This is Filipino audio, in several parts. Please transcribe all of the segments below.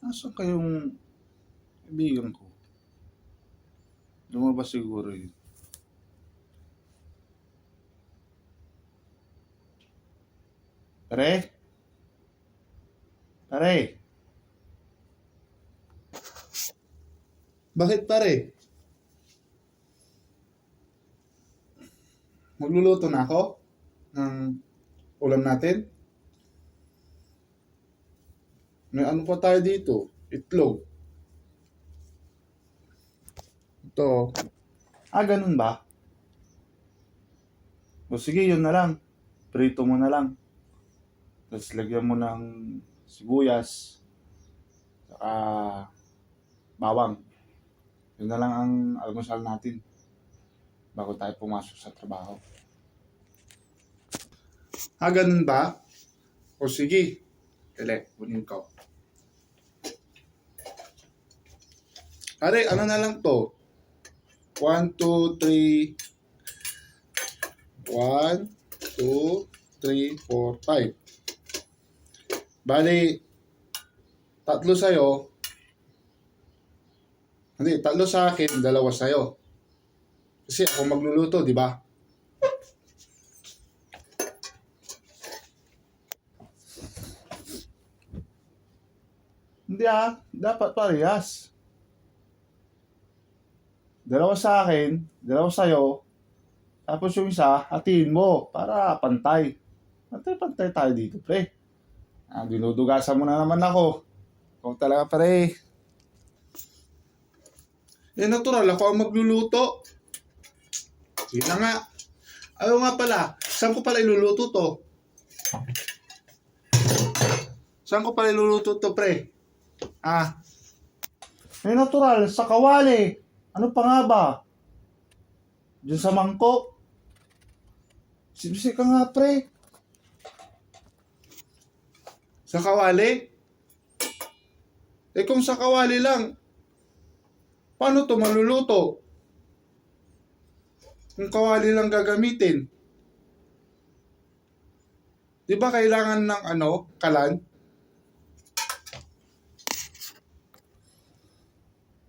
Nasaan kayong kaibigan ko? Lumabas siguro yun. Pare? Pare? Bakit pare? Magluluto na ako ng ulam natin. May ano pa tayo dito? Itlog. Ito. Ganun ba? O sige, yun na lang. Prito mo na lang. Tapos lagyan mo ng sibuyas. Saka bawang. Yun na lang ang almusal natin. Bago tayo pumasok sa trabaho. Ganun ba? O sige. Kunin ko. Are, ano na lang to? 1, 2, 3. 1, 2, 3, 4, 5. Bali, 3 sa'yo. Hindi, 3 sa akin, 2 sa'yo. Kasi ako magluluto, di ba? Hindi dapat parehas. 2 sa akin, 2 sa'yo. Tapos yung isa, hatiin mo para pantay. Pantay tayo dito, pre. Dinudugasan mo na naman ako. Kung talaga, pre. Natural, ako ang magluluto. Yun na nga. Ayaw nga pala, saan ko pala iluluto to? Saan ko pala iluluto to, pre? Natural, sa kawali. Ano pa nga ba? Diyan sa mangkok. Sibisi ka nga, pre. Sa kawali? Kung sa kawali lang, paano to maluluto? Kung kawali lang gagamitin. Di ba kailangan ng kalan?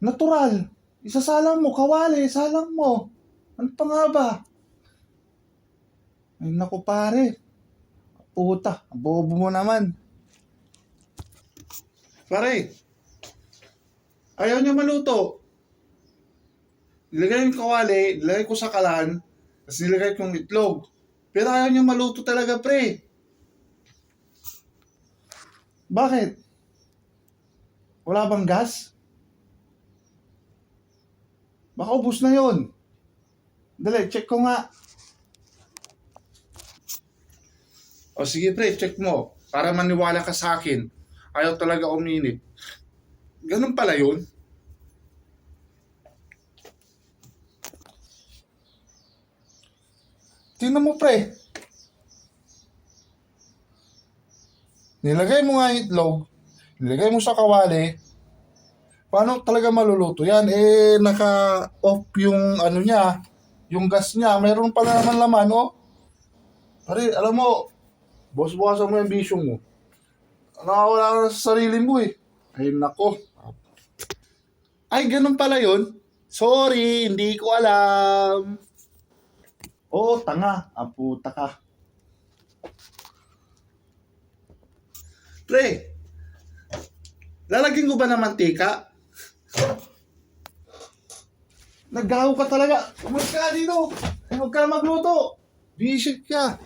Natural. Isasalang mo, kawali, salang mo. Ano pa nga ba? Ay naku pare. Puta, bobo mo naman. Pare, ayaw niya maluto. Nilagay yung kawali, nilagay ko sa kalan, tapos nilagay kong itlog. Pero ayaw niya maluto talaga, pre. Bakit? Wala bang gas? Baka ubos na yun. Dali, check ko nga. O sige pre, check mo. Para maniwala ka sa akin. Ayaw talaga uminit. Ganun pala yun. Tingnan mo pre. Nilagay mo nga yung itlog. Nilagay mo sa kawali. Paano talaga maluluto yan? Naka-off yung niya, yung gas niya. Mayroon pala naman laman, Pare, alam mo, bukas-bukasan mo yung bisyo mo. Nakawala ka sa sarili mo Ay, nako. Ay, ganun pala yun? Sorry, hindi ko alam. Tanga. Puta ka. Pre, lalagyan ko ba ng mantika? Naggaho ka talaga. Umalis ka dito. Huwag ka na magluto. Visit ka.